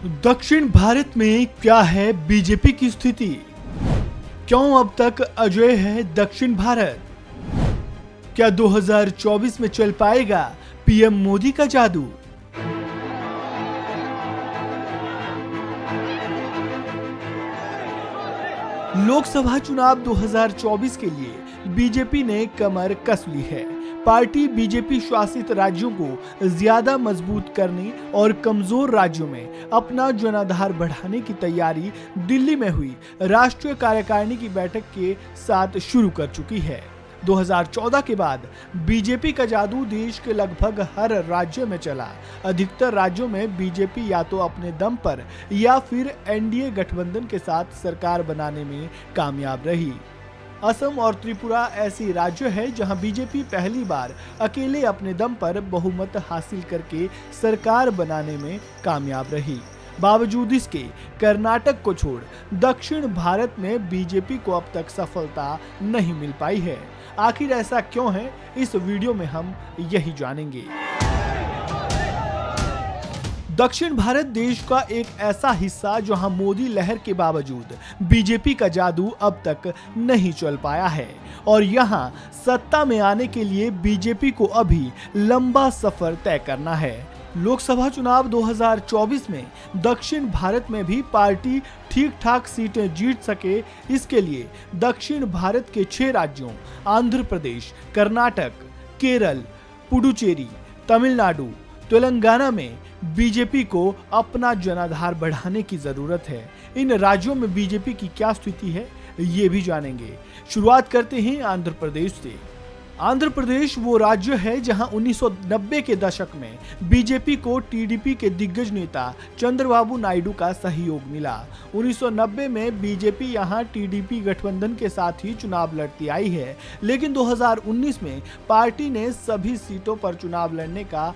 दक्षिण भारत में क्या है बीजेपी की स्थिति? क्यों अब तक अजेय है दक्षिण भारत? क्या 2024 में चल पाएगा पीएम मोदी का जादू? लोकसभा चुनाव 2024 के लिए बीजेपी ने कमर कस ली है। पार्टी बीजेपी शासित राज्यों को ज्यादा मजबूत करने और कमजोर राज्यों में अपना जनाधार बढ़ाने की तैयारी दिल्ली में हुई राष्ट्रीय कार्यकारिणी की बैठक के साथ शुरू कर चुकी है। 2014 के बाद बीजेपी का जादू देश के लगभग हर राज्य में चला। अधिकतर राज्यों में बीजेपी या तो अपने दम पर या फिर एनडीए गठबंधन के साथ सरकार बनाने में कामयाब रही। असम और त्रिपुरा ऐसी राज्य है जहां बीजेपी पहली बार अकेले अपने दम पर बहुमत हासिल करके सरकार बनाने में कामयाब रही। बावजूद इसके कर्नाटक को छोड़ दक्षिण भारत में बीजेपी को अब तक सफलता नहीं मिल पाई है। आखिर ऐसा क्यों है, इस वीडियो में हम यही जानेंगे। दक्षिण भारत देश का एक ऐसा हिस्सा जहां मोदी लहर के बावजूद बीजेपी का जादू अब तक नहीं चल पाया है और यहां सत्ता में आने के लिए बीजेपी को अभी लंबा सफर तय करना है। लोकसभा चुनाव 2024 में दक्षिण भारत में भी पार्टी ठीक ठाक सीटें जीत सके, इसके लिए दक्षिण भारत के 6 राज्यों आंध्र प्रदेश, कर्नाटक, केरल, पुडुचेरी, तमिलनाडु, तेलंगाना में बीजेपी को अपना जनाधार बढ़ाने की जरूरत है। इन राज्यों में बीजेपी की क्या स्थिति है, ये भी जानेंगे। शुरुआत करते हैं आंध्र प्रदेश से। आंध्र प्रदेश वो राज्य है जहां 1990 के दशक में बीजेपी को टीडीपी के दिग्गज नेता चंद्रबाबू नायडू का सहयोग मिला। 1990 में बीजेपी यहां टीडीपी गठबंधन के साथ ही चुनाव लड़ती आई है, लेकिन 2019 में पार्टी ने सभी सीटों पर चुनाव लड़ने का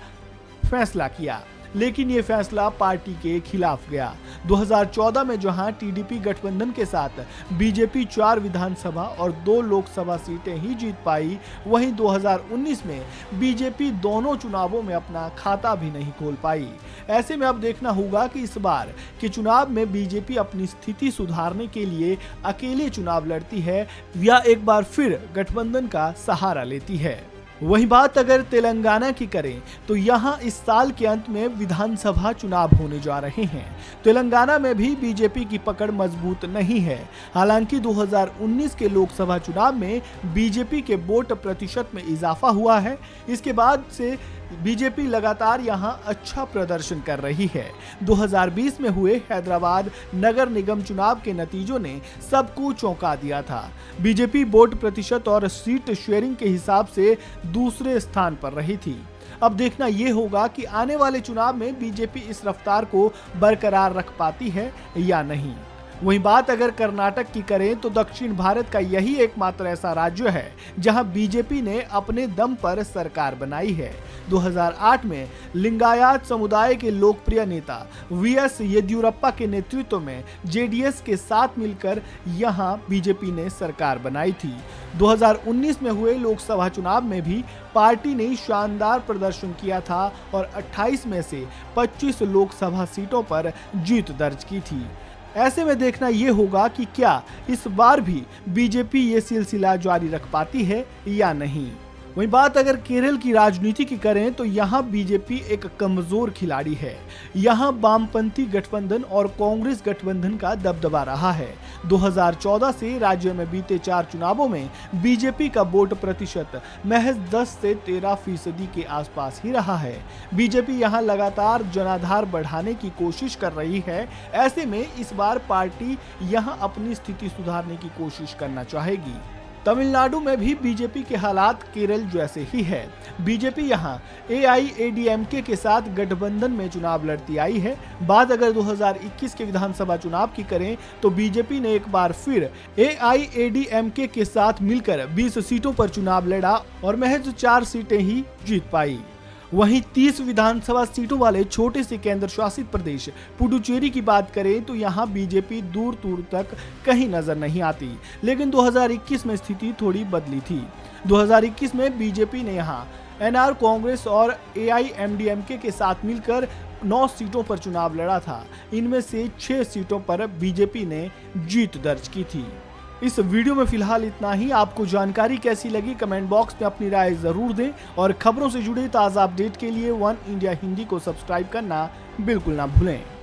फैसला किया, लेकिन ये फैसला पार्टी के खिलाफ गया। 2014 में जहां टीडीपी गठबंधन के साथ बीजेपी 4 विधानसभा और 2 लोकसभा सीटें ही जीत पाई, वहीं 2019 में बीजेपी दोनों चुनावों में अपना खाता भी नहीं खोल पाई। ऐसे में अब देखना होगा कि इस बार के चुनाव में बीजेपी अपनी स्थिति सुधारने के लिए अकेले चुनाव लड़ती है या एक बार फिर गठबंधन का सहारा लेती है। वहीं बात अगर तेलंगाना की करें तो यहां इस साल के अंत में विधानसभा चुनाव होने जा रहे हैं। तेलंगाना में भी बीजेपी की पकड़ मजबूत नहीं है। हालांकि 2019 के लोकसभा चुनाव में बीजेपी के वोट प्रतिशत में इजाफा हुआ है। इसके बाद से बीजेपी लगातार यहां अच्छा प्रदर्शन कर रही है। 2020 में हुए हैदराबाद नगर निगम चुनाव के नतीजों ने सबको चौंका दिया था। बीजेपी वोट प्रतिशत और सीट शेयरिंग के हिसाब से दूसरे स्थान पर रही थी। अब देखना यह होगा कि आने वाले चुनाव में बीजेपी इस रफ्तार को बरकरार रख पाती है या नहीं। वहीं बात अगर कर्नाटक की करें तो दक्षिण भारत का यही एकमात्र ऐसा राज्य है जहां बीजेपी ने अपने दम पर सरकार बनाई है। 2008 में लिंगायत समुदाय के लोकप्रिय नेता वीएस येदियुरप्पा के नेतृत्व में जेडीएस के साथ मिलकर यहां बीजेपी ने सरकार बनाई थी। 2019 में हुए लोकसभा चुनाव में भी पार्टी ने शानदार प्रदर्शन किया था और 28 में से 25 लोकसभा सीटों पर जीत दर्ज की थी। ऐसे में देखना यह होगा कि क्या इस बार भी बीजेपी ये सिलसिला जारी रख पाती है या नहीं। वहीं बात अगर केरल की राजनीति की करें तो यहाँ बीजेपी एक कमजोर खिलाड़ी है। यहाँ वामपंथी गठबंधन और कांग्रेस गठबंधन का दबदबा रहा है। 2014 से राज्य में बीते 4 चुनावों में बीजेपी का वोट प्रतिशत महज 10 से 13% के आसपास ही रहा है। बीजेपी यहाँ लगातार जनाधार बढ़ाने की कोशिश कर रही है। ऐसे में इस बार पार्टी यहाँ अपनी स्थिति सुधारने की कोशिश करना चाहेगी। तमिलनाडु में भी बीजेपी के हालात केरल जैसे ही है। बीजेपी यहां एआईएडीएमके के साथ गठबंधन में चुनाव लड़ती आई है। बात अगर 2021 के विधानसभा चुनाव की करें तो बीजेपी ने एक बार फिर एआईएडीएमके के साथ मिलकर 20 सीटों पर चुनाव लड़ा और महज 4 सीटें ही जीत पाई। वहीं 30 विधानसभा सीटों वाले छोटे से केंद्र शासित प्रदेश पुडुचेरी की बात करें तो यहां बीजेपी दूर दूर तक कहीं नजर नहीं आती, लेकिन 2021 में स्थिति थोड़ी बदली थी। 2021 में बीजेपी ने यहां एनआर कांग्रेस और एआईएमडीएमके के साथ मिलकर 9 सीटों पर चुनाव लड़ा था, इनमें से 6 सीटों पर बीजेपी ने जीत दर्ज की थी। इस वीडियो में फिलहाल इतना ही। आपको जानकारी कैसी लगी कमेंट बॉक्स में अपनी राय जरूर दें और खबरों से जुड़े ताज़ा अपडेट के लिए वन इंडिया हिंदी को सब्सक्राइब करना बिल्कुल ना भूलें।